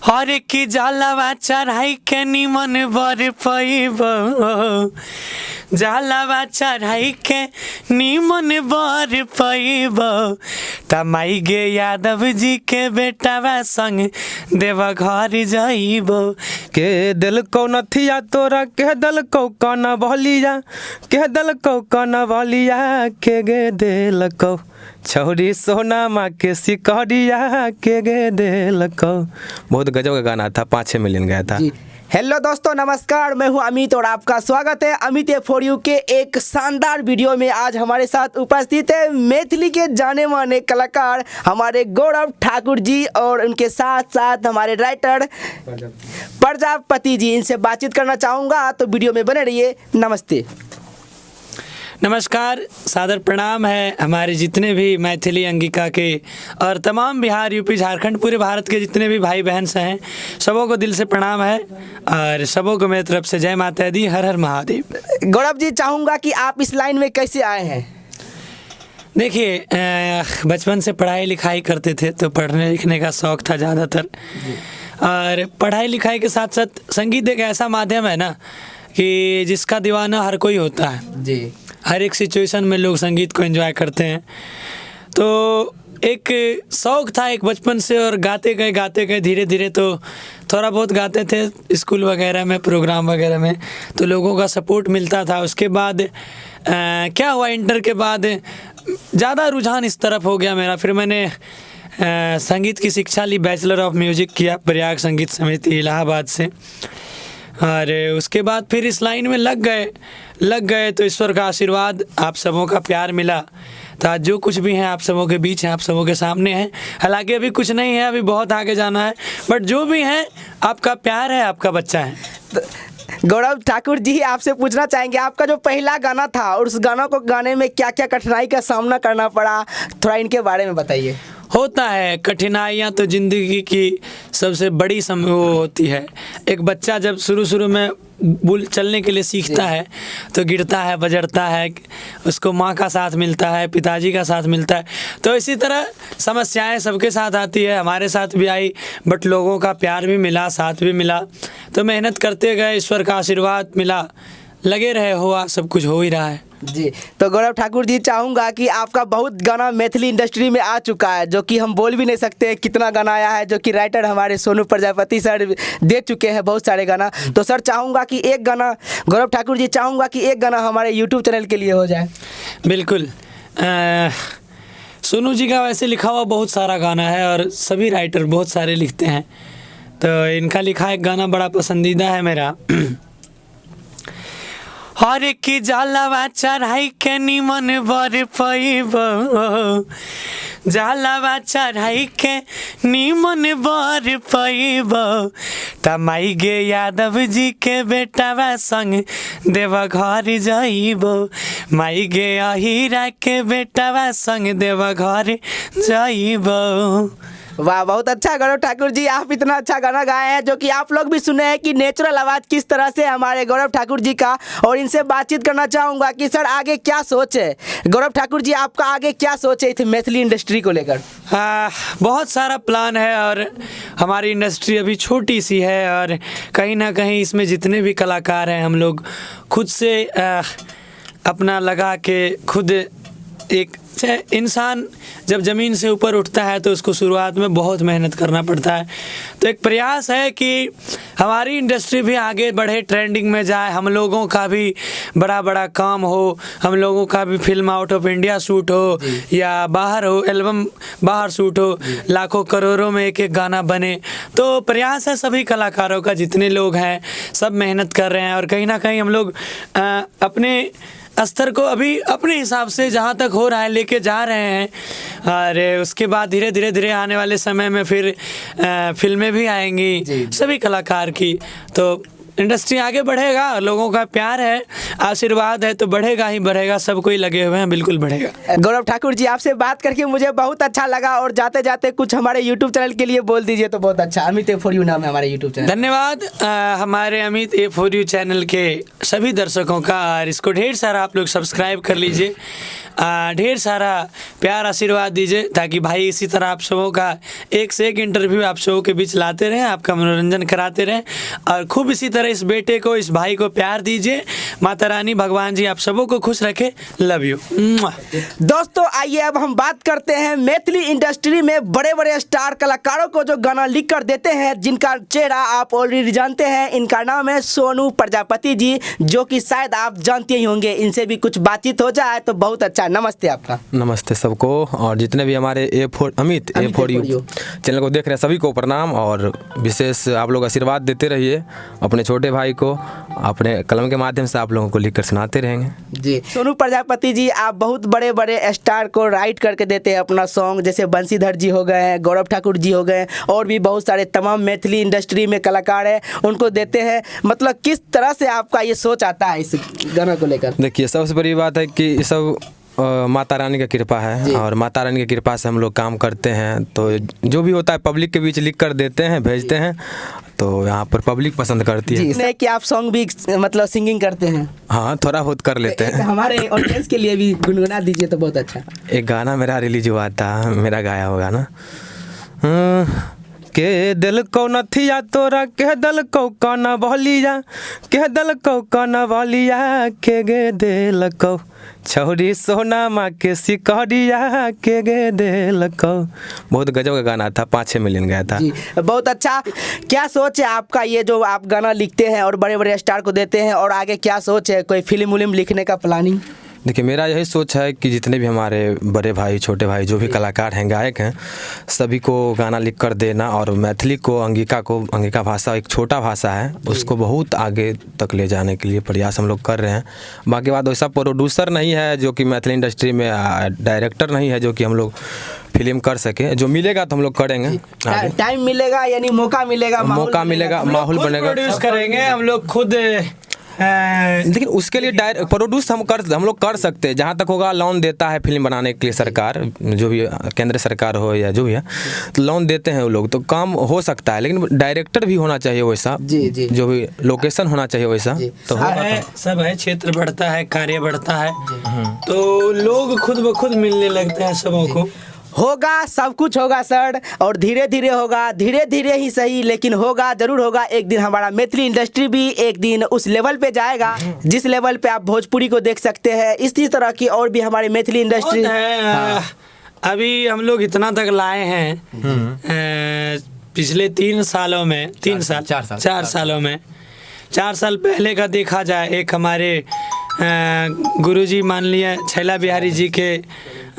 हर की जलवा चढ़ाई के निमन बर पैब, जलवा चढ़ाई के निमन बर पैब, तमाई गे यादव जी के बेटावा संग देवा घर जाइब। के दिल को नथिया तोरा के दिल को काना बहलिया, के दिल को काना बहलिया, के गे दिल को छौरी सोना माँ के सिकरिया, के गे दिल को। बहुत गजब का गाना था, 5-6 मिलियन गया था। हेलो दोस्तों, नमस्कार। मैं हूं अमित और आपका स्वागत है अमित फॉर यू के एक शानदार वीडियो में। आज हमारे साथ उपस्थित है मैथिली के जाने माने कलाकार हमारे गौरव ठाकुर जी और उनके साथ साथ हमारे राइटर प्रजापति जी। इनसे बातचीत करना चाहूँगा, तो वीडियो में बने रहिए। नमस्ते। नमस्कार, सादर प्रणाम है हमारे जितने भी मैथिली अंगिका के और तमाम बिहार, यूपी, झारखंड, पूरे भारत के जितने भी भाई बहन से हैं, सबों को दिल से प्रणाम है और सबों को मेरी तरफ से जय माता दी, हर हर महादेव। गौरव जी, चाहूँगा कि आप इस लाइन में कैसे आए हैं? देखिए, बचपन से पढ़ाई लिखाई करते थे तो पढ़ने लिखने का शौक़ था ज़्यादातर, और पढ़ाई लिखाई के साथ साथ संगीत एक ऐसा माध्यम है ना कि जिसका दीवाना हर कोई होता है जी। हर एक सिचुएशन में लोग संगीत को एंजॉय करते हैं। तो एक शौक़ था एक बचपन से, और गाते गए धीरे धीरे तो थोड़ा बहुत गाते थे स्कूल वगैरह में, प्रोग्राम वगैरह में, तो लोगों का सपोर्ट मिलता था। उसके बाद क्या हुआ, इंटर के बाद ज़्यादा रुझान इस तरफ हो गया मेरा। फिर मैंने संगीत की शिक्षा ली, बैचलर ऑफ म्यूज़िक किया प्रयाग संगीत समिति इलाहाबाद से, और उसके बाद फिर इस लाइन में लग गए तो ईश्वर का आशीर्वाद, आप सबों का प्यार मिला, तो आज जो कुछ भी है आप सबों के बीच है, आप सबों के सामने है। हालांकि अभी कुछ नहीं है, अभी बहुत आगे जाना है, बट जो भी है आपका प्यार है, आपका बच्चा है। गौरव ठाकुर जी, आपसे पूछना चाहेंगे, आपका जो पहला गाना था और उस गाना को गाने में क्या क्या कठिनाई का सामना करना पड़ा, थोड़ा इनके बारे में बताइए। होता है, कठिनाइयाँ तो ज़िंदगी की सबसे बड़ी वो होती है। एक बच्चा जब शुरू में चलने के लिए सीखता है तो गिरता है, बजरता है, उसको माँ का साथ मिलता है, पिताजी का साथ मिलता है। तो इसी तरह समस्याएं सबके साथ आती है, हमारे साथ भी आई, बट लोगों का प्यार भी मिला, साथ भी मिला, तो मेहनत करते गए, ईश्वर का आशीर्वाद मिला, लगे रहे, हुआ, सब कुछ हो ही रहा है जी। तो गौरव ठाकुर जी, चाहूँगा कि आपका बहुत गाना मैथिली इंडस्ट्री में आ चुका है, जो कि हम बोल भी नहीं सकते कितना गाना आया है, जो कि राइटर हमारे सोनू प्रजापति सर दे चुके हैं बहुत सारे गाना। तो सर, चाहूँगा कि एक गाना, गौरव ठाकुर जी, चाहूँगा कि एक गाना हमारे यूट्यूब चैनल के लिए हो जाए। बिल्कुल। सोनू जी का वैसे लिखा हुआ बहुत सारा गाना है, और सभी राइटर बहुत सारे लिखते हैं, तो इनका लिखा एक गाना बड़ा पसंदीदा है मेरा। हर की जलवा चढ़ाई के निमन बर पैब, जलवा चढ़ाई के निमन बर पैब, तमाई गे यादव जी के बेटावा संग देवा घर जाइब, माई गे अहिरा के बेटावा संग देवा घर जाइब। वाह, बहुत अच्छा गौरव ठाकुर जी, आप इतना अच्छा गाना गाए हैं, जो कि आप लोग भी सुने हैं कि नेचुरल आवाज़ किस तरह से हमारे गौरव ठाकुर जी का। और इनसे बातचीत करना चाहूँगा कि सर, आगे क्या सोच है गौरव ठाकुर जी, आपका आगे क्या सोच है इस मैथिली इंडस्ट्री को लेकर? बहुत सारा प्लान है, और हमारी इंडस्ट्री अभी छोटी सी है, और कहीं ना कहीं इसमें जितने भी कलाकार हैं, हम लोग खुद से अपना लगा के खुद, एक इंसान जब ज़मीन से ऊपर उठता है तो उसको शुरुआत में बहुत मेहनत करना पड़ता है। तो एक प्रयास है कि हमारी इंडस्ट्री भी आगे बढ़े, ट्रेंडिंग में जाए, हम लोगों का भी बड़ा काम हो, हम लोगों का भी film out of India shoot हो या बाहर हो, एल्बम बाहर शूट हो, लाखों करोड़ों में एक एक गाना बने। तो प्रयास है सभी कलाकारों का, जितने लोग हैं सब मेहनत कर रहे हैं, और कहीं ना कहीं हम लोग अपने स्तर को अभी अपने हिसाब से जहाँ तक हो रहा है लेके जा रहे हैं, और उसके बाद धीरे धीरे आने वाले समय में फिर फिल्में भी आएंगी सभी कलाकार की। तो इंडस्ट्री आगे बढ़ेगा, लोगों का प्यार है, आशीर्वाद है, तो बढ़ेगा ही बढ़ेगा, सब कोई लगे हुए हैं, बिल्कुल बढ़ेगा। गौरव ठाकुर जी, आपसे बात करके मुझे बहुत अच्छा लगा, और जाते जाते कुछ हमारे यूट्यूब चैनल के लिए बोल दीजिए तो बहुत अच्छा। अमित फॉर यू नाम है हमारे यूट्यूब चैनल। धन्यवाद हमारे अमित फॉर यू चैनल के सभी दर्शकों का, और इसको ढेर सारा आप लोग सब्सक्राइब कर लीजिए, ढेर सारा प्यार आशीर्वाद दीजिए, ताकि भाई इसी तरह आप सबों का एक से एक इंटरव्यू आप सबों के बीच लाते रहें, आपका मनोरंजन कराते रहें, और खूब इसी तरह इस बेटे को, इस भाई को प्यार दीजिए। माता रानी भगवान जी आप सबों को खुश रखे। Love you. दोस्तों आइए अब हम बात करते हैं मैथिली इंडस्ट्री में बड़े बड़े स्टार कलाकारों को जो गाना लिख कर देते हैं, जिनका चेहरा आप ऑलरेडी जानते हैं। इनका नाम है सोनू प्रजापति जी, जो कि शायद आप जानते ही होंगे। इनसे भी कुछ बातचीत हो जाए तो बहुत अच्छा। नमस्ते आपका। नमस्ते सबको, और जितने भी हमारे अमित A4U चैनल को देख रहे हैं सभी को प्रणाम, और विशेष आप लोग आशीर्वाद देते रहिए अपने छोटे भाई को। अपने कलम के माध्यम से आप लोगों को लिखकर सुनाते रहेंगे जी। सोनू प्रजापति जी, आप बहुत बड़े बड़े स्टार को राइट करके देते हैं अपना सॉन्ग, जैसे बंशीधर जी हो गए हैं, गौरव ठाकुर जी हो गए, और भी बहुत सारे तमाम मैथिली इंडस्ट्री में कलाकार हैं, उनको देते हैं। मतलब किस तरह से आपका ये सोच आता है इस गाना को लेकर? देखिए, सबसे बड़ी बात है कि ये सब माता रानी का कृपा है, और माता रानी की कृपा से हम लोग काम करते हैं। तो जो भी होता है पब्लिक के बीच लिख कर देते हैं, भेजते हैं, तो यहाँ पर पब्लिक पसंद करती है। जी, कि आप सॉन्ग भी मतलब सिंगिंग करते हैं? हाँ, थोड़ा बहुत कर लेते हैं। हमारे ऑडियंस के लिए भी गुनगुना दीजिए तो बहुत अच्छा। एक गाना मेरा रिलीज हुआ था, मेरा गाया हुआ ना, के दिल को नथिया तोरा, के दिल को काना बहलिया, के दिल को काना बहलिया, के गे दिल को छौरी सोना माँ के सिकहरिया, के गे दिल को। बहुत गजब का गाना था, 5-6 मिलियन गया था। जी, बहुत अच्छा। क्या सोच है आपका, ये जो आप गाना लिखते हैं और बड़े बड़े स्टार को देते हैं, और आगे क्या सोच है? कोई फिल्म विल्म लिखने का प्लानिंग? देखिए, मेरा यही सोच है कि जितने भी हमारे बड़े भाई, छोटे भाई, जो भी कलाकार हैं, गायक हैं, सभी को गाना लिख कर देना, और मैथिली को, अंगिका भाषा एक छोटा भाषा है, उसको बहुत आगे तक ले जाने के लिए प्रयास हम लोग कर रहे हैं। बाकी बात, वैसा प्रोड्यूसर नहीं है जो कि मैथिली इंडस्ट्री में, डायरेक्टर नहीं है जो कि हम लोग फिल्म कर सके। जो मिलेगा तो हम लोग करेंगे। टाइम मिलेगा यानी मौका मिलेगा, माहौल बनेगा, प्रोड्यूस करेंगे हम लोग खुद। लेकिन उसके लिए प्रोड्यूस हम लोग कर सकते हैं, जहाँ तक होगा। लोन देता है फिल्म बनाने के लिए सरकार, जो भी केंद्र सरकार हो या जो भी है, तो लोन देते हैं वो लोग, तो काम हो सकता है। लेकिन डायरेक्टर भी होना चाहिए वैसा, जो भी लोकेशन होना चाहिए वैसा, तो सब है। क्षेत्र बढ़ता है, कार्य बढ़ता है, तो लोग खुद ब खुद मिलने लगते हैं सबों को। होगा, सब कुछ होगा सर, और धीरे धीरे होगा, धीरे धीरे ही सही, लेकिन होगा, जरूर होगा। एक दिन हमारा मैथिली इंडस्ट्री भी एक दिन उस लेवल पे जाएगा जिस लेवल पे आप भोजपुरी को देख सकते हैं। इसी तरह की और भी हमारी मैथिली इंडस्ट्री है। अभी हम लोग इतना तक लाए हैं पिछले 3 सालों में, 4 सालों में। 4 साल पहले का देखा जाए, एक हमारे गुरुजी मान लिया छैला बिहारी जी के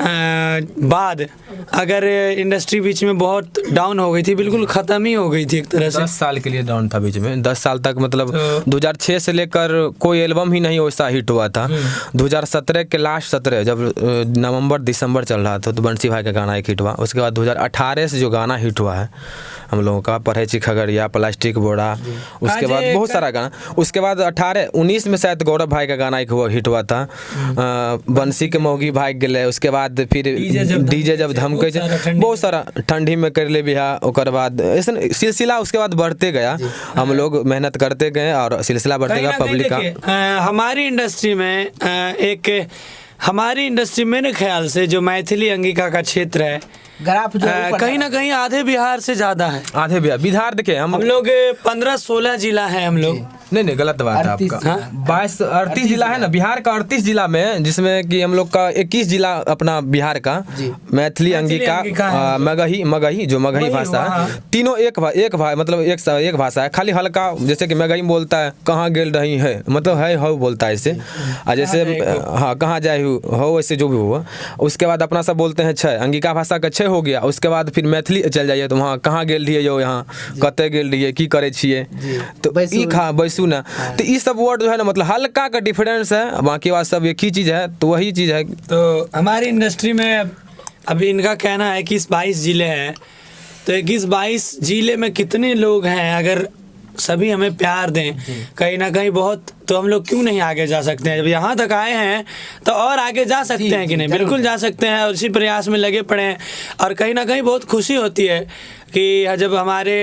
बाद अगर इंडस्ट्री बीच में बहुत डाउन हो गई थी, बिल्कुल ख़त्म ही हो गई थी एक तरह से। 10 साल के लिए डाउन था बीच में, 10 साल तक, मतलब 2006 से लेकर कोई एल्बम ही नहीं वैसा हिट हुआ था। 2017 के लास्ट 17 जब नवंबर दिसंबर चल रहा था, तो बंसी भाई का गाना एक हिट हुआ। उसके बाद 2018 से जो गाना हिट हुआ है हम लोगों का, पढ़े ची खगड़िया, प्लास्टिक बोरा, उसके बाद बहुत सारा गाना। उसके बाद 18-19 में शायद गौरव भाई का गाना एक हिट हुआ था, बंसी के मौगी भाग गए। उसके बाद फिर डीजे जब धमके, बहुत सारा ठंडी में कर ले बिहा, ओकर बाद ऐसा सिलसिला उसके बाद बढ़ते गया। हम लोग मेहनत करते गए और सिलसिला बढ़ते गया पब्लिक का। हमारी इंडस्ट्री में हमारी इंडस्ट्री मेरे ख्याल से जो मैथिली अंगिका का क्षेत्र है, कहीं ना कहीं आधे बिहार से ज्यादा है। आधे बिहार देखिए, हम लोग 15-16 जिला है हम लोग। नहीं गलत बात है आपका। 38 जिला है ना, बिहार का 38 जिला में, जिसमें कि हम लोग का 21 जिला अपना बिहार का मैथिली अंगिका, मगही जो मगही भाषा है, तीनों एक मतलब एक भाषा है। खाली हल्का, जैसे कि मगही बोलता है कहाँ गेल रही है, मतलब है हो बोलता है ऐसे, जैसे हाँ कहाँ जाए हो, वैसे जो भी हुआ। उसके बाद अपना सब बोलते हैं छः, अंगिका भाषा का 6 हो गया। उसके बाद फिर मैथिली चल जाइए तो वहाँ कहाँ गेल रहिए यो, यहाँ कते गेल रहिए, की करे छिए, तो ई खा बैसू ना। तो ये सब वर्ड जो है ना, मतलब हल्का का डिफरेंस है, बाकी बात सब एक ही चीज़ है, तो वही चीज़ है। तो हमारी इंडस्ट्री में अभी इनका कहना है कि 21-22 जिले हैं, तो 21-22 जिले में कितने लोग हैं, अगर सभी हमें प्यार दें कहीं ना कहीं बहुत, तो हम लोग क्यों नहीं आगे जा सकते हैं? जब यहाँ तक आए हैं तो और आगे जा सकते हैं कि नहीं? बिल्कुल जा सकते हैं, और इसी प्रयास में लगे पड़े हैं। और कहीं ना कहीं बहुत खुशी होती है कि जब हमारे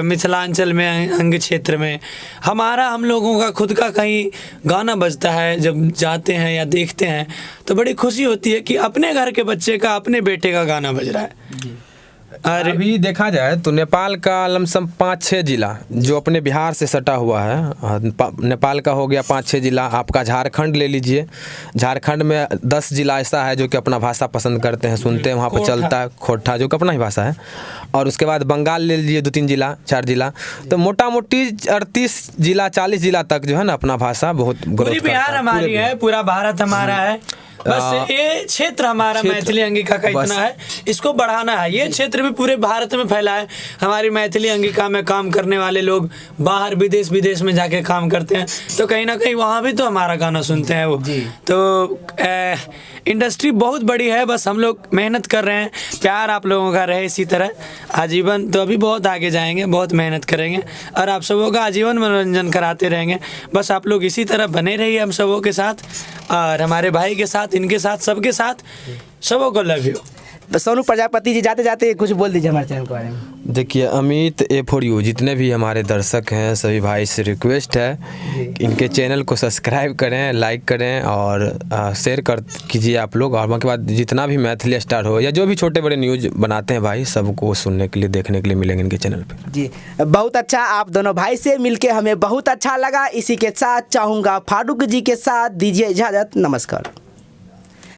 मिथिलांचल में अंग क्षेत्र में हम लोगों का खुद का कहीं गाना बजता है, जब जाते हैं या देखते हैं तो बड़ी खुशी होती है कि अपने घर के बच्चे का, अपने बेटे का गाना बज रहा है। और अभी देखा जाए तो नेपाल का लमसम 5-6 जिला जो अपने बिहार से सटा हुआ है, नेपाल का हो गया 5-6 जिला। आपका झारखंड ले लीजिए, झारखंड में 10 जिला ऐसा है जो कि अपना भाषा पसंद करते हैं, सुनते हैं, वहाँ पर चलता है खोटा, जो कि अपना ही भाषा है। और उसके बाद बंगाल ले लीजिए 2-3 जिला, 4 जिला, तो मोटा मोटी 38 जिला 40 जिला तक जो है ना अपना भाषा बहुत पूरी बिहार हमारी है, पूरा भारत हमारा है। बस ये क्षेत्र हमारा मैथिली अंगिका का इतना है, इसको बढ़ाना है। ये क्षेत्र भी पूरे भारत में फैला है। हमारी मैथिली अंगिका में काम करने वाले लोग बाहर विदेश में जाके काम करते हैं, तो कहीं ना कहीं वहाँ भी तो हमारा गाना सुनते हैं वो। तो इंडस्ट्री बहुत बड़ी है, बस हम लोग मेहनत कर रहे हैं। प्यार आप लोगों का रहे इसी तरह आजीवन, तो अभी बहुत आगे जाएंगे, बहुत मेहनत करेंगे और आप सबों का आजीवन मनोरंजन कराते रहेंगे। बस आप लोग इसी तरह बने रहिए हम सबों के साथ, और हमारे भाई के साथ, इनके साथ, सबके साथ, सबों को लव यू। तो सोनू प्रजापति जी जाते जाते कुछ बोल दीजिए हमारे चैनल के बारे में। देखिए, अमित A4U जितने भी हमारे दर्शक हैं सभी भाई से रिक्वेस्ट है कि इनके चैनल को सब्सक्राइब करें, लाइक करें और शेयर कीजिए आप लोग। और उसके बाद जितना भी मैथिली स्टार हो या जो भी छोटे बड़े न्यूज़ बनाते हैं भाई, सबको सुनने के लिए, देखने के लिए मिलेंगे इनके चैनल पे। जी बहुत अच्छा, आप दोनों भाई से मिलके हमें बहुत अच्छा लगा। इसी के साथ चाहूँगा फारूक जी के साथ दीजिए इजाज़त। नमस्कार।